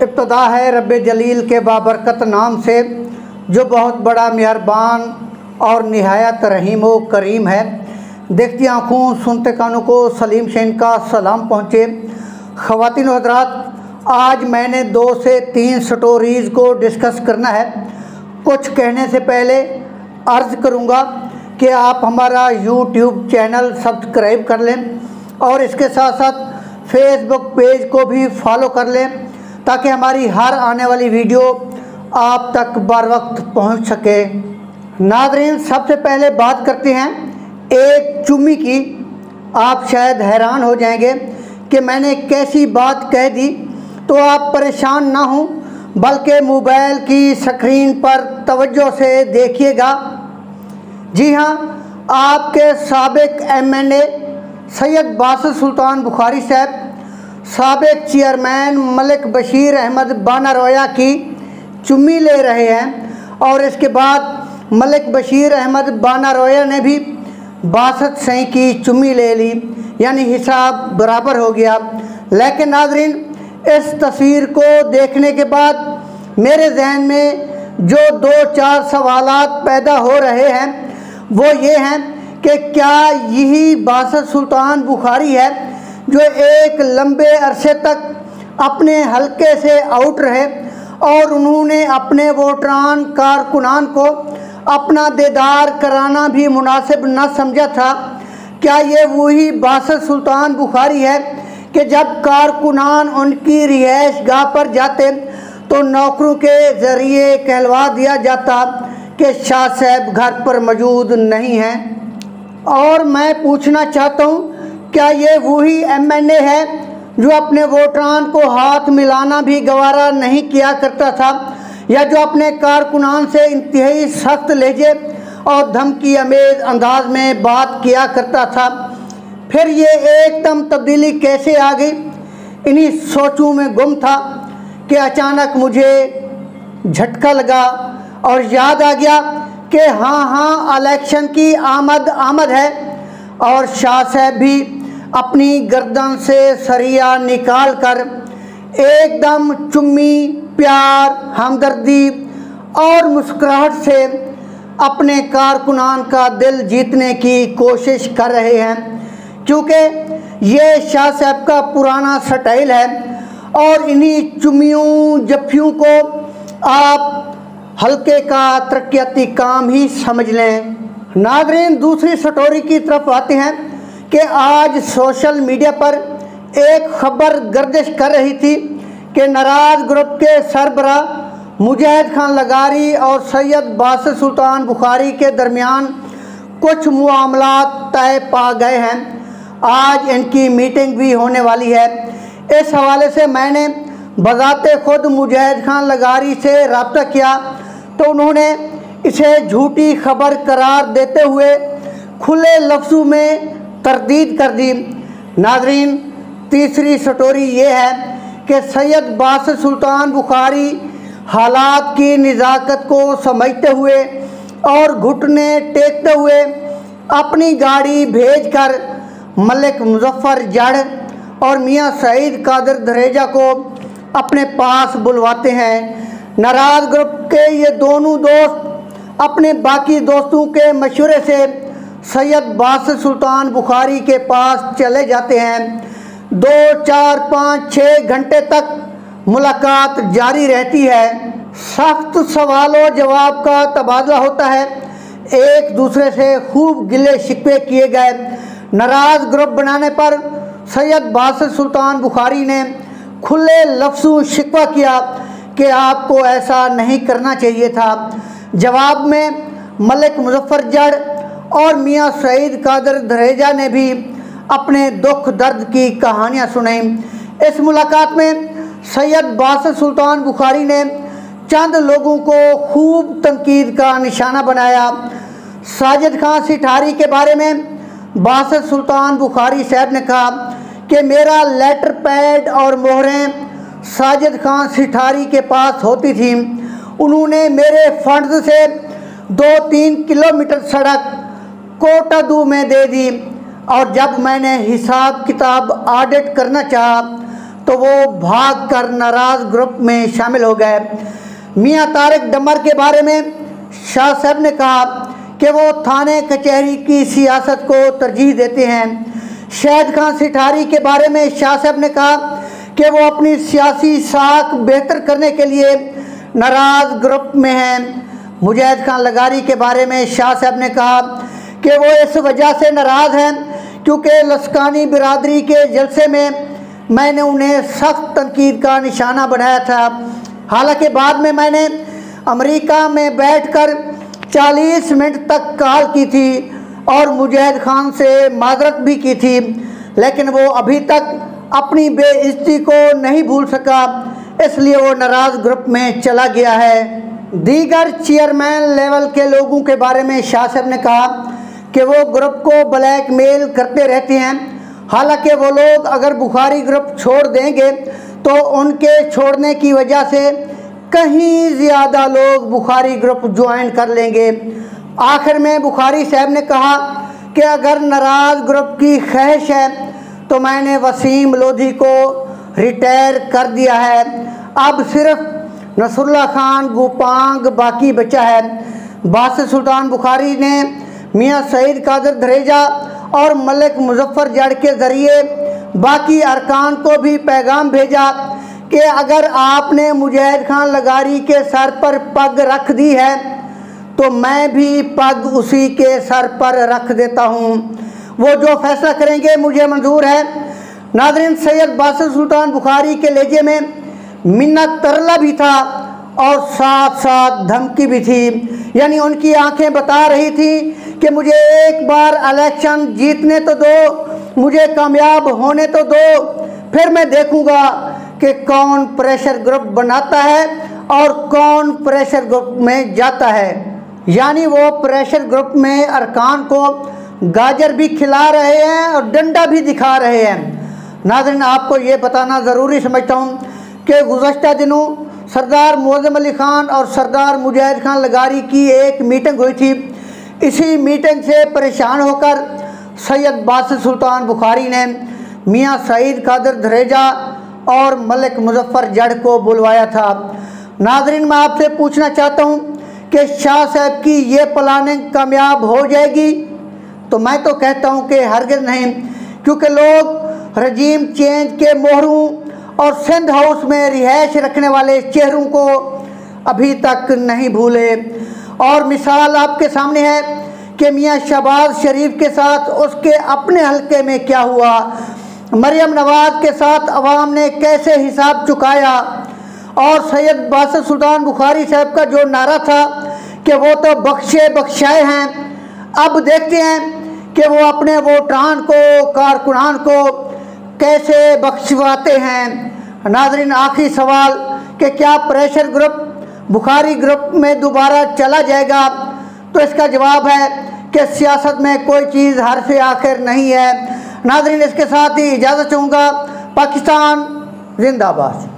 इब्तदा है रब्बे जलील के बाबरकत नाम से, जो बहुत बड़ा मेहरबान और निहायत रहीम व करीम है। देखती आँखों सुनते कानों को सलीम शैन का सलाम पहुँचे। ख़वातीन व हज़रात, आज मैंने 2 से 3 स्टोरीज़ को डिस्कस करना है। कुछ कहने से पहले अर्ज़ करूँगा कि आप हमारा यूट्यूब चैनल सब्सक्राइब कर लें और इसके साथ साथ फेसबुक पेज को भी फॉलो कर लें, ताकि हमारी हर आने वाली वीडियो आप तक बर वक्त पहुँच सके। नाज़रीन, सबसे पहले बात करते हैं एक चुम्मी की। आप शायद हैरान हो जाएंगे कि मैंने कैसी बात कह दी, तो आप परेशान ना हों, बल्कि मोबाइल की स्क्रीन पर तवज्जो से देखिएगा। जी हाँ, आपके साबिक MNA सैयद बासित सुल्तान बुखारी साहब साबिक चेयरमैन मलिक बशीर अहमद बानारोया की चुम्मी ले रहे हैं, और इसके बाद मलिक बशीर अहमद बानारोया ने भी बासित सही की चुम्मी ले ली, यानी हिसाब बराबर हो गया। लेकिन नाज़रीन, इस तस्वीर को देखने के बाद मेरे जहन में जो 2-4 सवालात पैदा हो रहे हैं वो ये हैं कि क्या यही बासित सुल्तान बुखारी है जो एक लंबे अरसे तक अपने हलके से आउट रहे और उन्होंने अपने वोटरान कारकुनान को अपना दीदार कराना भी मुनासिब न समझा था? क्या ये वही बासित सुल्तान बुखारी है कि जब कारकुनान उनकी रिहाइश गाह पर जाते तो नौकरों के ज़रिए कहलवा दिया जाता कि शाह साहब घर पर मौजूद नहीं हैं? और मैं पूछना चाहता हूँ, क्या ये वही MNA है जो अपने वोटरान को हाथ मिलाना भी गवारा नहीं किया करता था, या जो अपने कारकुनान से इंतहाई सख्त लहजे और धमकी अमेज अंदाज में बात किया करता था? फिर ये एकदम तब्दीली कैसे आ गई? इन्हीं सोचों में गुम था कि अचानक मुझे झटका लगा और याद आ गया कि हाँ, इलेक्शन की आमद है और शाह साहब भी अपनी गर्दन से सरिया निकाल कर एकदम चुम्मी, प्यार, हमदर्दी और मुस्कुराहट से अपने कारकुनान का दिल जीतने की कोशिश कर रहे हैं, क्योंकि ये शाह साहब का पुराना स्टाइल है। और इन्हीं चुम्मियों जफ्फियों को आप हल्के का तरक्याती काम ही समझ लें। नाज़रीन, दूसरी स्टोरी की तरफ आते हैं कि आज सोशल मीडिया पर एक खबर गर्दिश कर रही थी कि नाराज़ ग्रुप के सरबरा मुजाहिद खान लगारी और सैयद बासित सुल्तान बुखारी के दरमियान कुछ मामलात तय पा गए हैं। आज इनकी मीटिंग भी होने वाली है। इस हवाले से मैंने बज़ाते खुद मुजाहिद खान लगारी से रब्ता किया, तो उन्होंने इसे झूठी खबर करार देते हुए खुले लफ्ज़ों में तरदीद कर दी। नाज़रीन, तीसरी स्टोरी ये है कि सैयद बासित सुल्तान बुखारी हालात की नज़ाकत को समझते हुए और घुटने टेकते हुए अपनी गाड़ी भेजकर मलिक मुजफ्फर जड़ और मियाँ सईद कादिर धरेजा को अपने पास बुलवाते हैं। नाराज़ ग्रुप के ये दोनों दोस्त अपने बाकी दोस्तों के मशवरे से सैयद बासित सुल्तान बुखारी के पास चले जाते हैं। 2, 4, 5, 6 घंटे तक मुलाकात जारी रहती है। सख्त सवालों जवाब का तबादला होता है। एक दूसरे से खूब गिले शिकवे किए गए। नाराज़ ग्रुप बनाने पर सैयद बासित सुल्तान बुखारी ने खुले लफ्ज़ों शिकवा किया कि आपको ऐसा नहीं करना चाहिए था। जवाब में मलिक मुजफ्फर जड़ और मियाँ सईद कादिर धरेजा ने भी अपने दुख दर्द की कहानियाँ सुनाई। इस मुलाकात में सैयद बासित सुल्तान बुखारी ने चंद लोगों को खूब तनकीद का निशाना बनाया। साजिद खान सिठारी के बारे में बासित सुल्तान बुखारी साहब ने कहा कि मेरा लेटर पैड और मोहरें साजिद खान सिठारी के पास होती थी। उन्होंने मेरे फंड्स से 2-3 किलोमीटर सड़क कोटादू में दे दी, और जब मैंने हिसाब किताब ऑडिट करना चाहा तो वो भागकर नाराज़ ग्रुप में शामिल हो गए। मियां तारिक डमर के बारे में शाह साहब ने कहा कि वो थाने कचहरी की सियासत को तरजीह देते हैं। शहद खां सिठारी के बारे में शाह साहब ने कहा कि वो अपनी सियासी साख बेहतर करने के लिए नाराज़ ग्रुप में हैं। मुजाहिद खान लगारी के बारे में शाह साहब ने कहा कि वो इस वजह से नाराज़ हैं क्योंकि लस्कानी बिरादरी के जलसे में मैंने उन्हें सख्त तनकीद का निशाना बनाया था। हालांकि बाद में मैंने अमेरिका में बैठकर 40 मिनट तक कॉल की थी और मुजाहिद खान से माजरत भी की थी, लेकिन वो अभी तक अपनी बेइज्जती को नहीं भूल सका, इसलिए वो नाराज़ ग्रुप में चला गया है। दीगर चेयरमैन लेवल के लोगों के बारे में शाह साहब ने कहा कि वो ग्रुप को ब्लैकमेल करते रहते हैं। हालांकि वो लोग अगर बुखारी ग्रुप छोड़ देंगे तो उनके छोड़ने की वजह से कहीं ज़्यादा लोग बुखारी ग्रुप ज्वाइन कर लेंगे। आखिर में बुखारी साहब ने कहा कि अगर नाराज़ ग्रुप की ख्वाहिश है तो मैंने वसीम लोधी को रिटायर कर दिया है, अब सिर्फ नसरुल्लाह खान गुपांग बाकी बचा है। बासित सुल्तान बुखारी ने मियां सईद कादर धरेजा और मलिक मुजफ्फर जड़ के ज़रिए बाकी अरकान को भी पैगाम भेजा कि अगर आपने मुजाहिद खान लगारी के सर पर पग रख दी है तो मैं भी पग उसी के सर पर रख देता हूँ। वो जो फैसला करेंगे मुझे मंजूर है। नाज़रीन, सैयद बासित सुल्तान बुखारी के लहजे में मिन्नत तरला भी था और साथ साथ धमकी भी थी। यानी उनकी आंखें बता रही थी कि मुझे एक बार इलेक्शन जीतने तो दो, मुझे कामयाब होने तो दो, फिर मैं देखूंगा कि कौन प्रेशर ग्रुप बनाता है और कौन प्रेशर ग्रुप में जाता है। यानी वो प्रेशर ग्रुप में अरकान को गाजर भी खिला रहे हैं और डंडा भी दिखा रहे हैं। नाज़रीन, आपको ये बताना ज़रूरी समझता हूँ कि गुज़श्ता दिनों सरदार मुअज़्ज़म अली ख़ान और सरदार मुजाहिद खान लगारी की एक मीटिंग हुई थी। इसी मीटिंग से परेशान होकर सैयद बासित सुल्तान बुखारी ने मियां सईद कादर धरेजा और मलिक मुजफ्फर जड़ को बुलवाया था। नाज़रीन, मैं आपसे पूछना चाहता हूँ कि शाह साहब की ये प्लानिंग कामयाब हो जाएगी? तो मैं तो कहता हूँ कि हरगिज़ नहीं, क्योंकि लोग रजीम चेंज के मोहरूं और सिंध हाउस में रिहाइश रखने वाले चेहरों को अभी तक नहीं भूले। और मिसाल आपके सामने है कि मियां शहबाज शरीफ के साथ उसके अपने हलके में क्या हुआ, मरियम नवाज़ के साथ अवाम ने कैसे हिसाब चुकाया, और सैयद बासित सुल्तान बुखारी साहब का जो नारा था कि वो तो बख्शे बख्शाए हैं, अब देखते हैं कि वो अपने वोटरान को, कारकुनान को कैसे बख्शवाते हैं। नाज़रीन, आखिरी सवाल कि क्या प्रेशर ग्रुप बुखारी ग्रुप में दोबारा चला जाएगा? तो इसका जवाब है कि सियासत में कोई चीज़ हर से आखिर नहीं है। नाज़रीन, इसके साथ ही इजाज़त चाहूँगा। पाकिस्तान जिंदाबाद।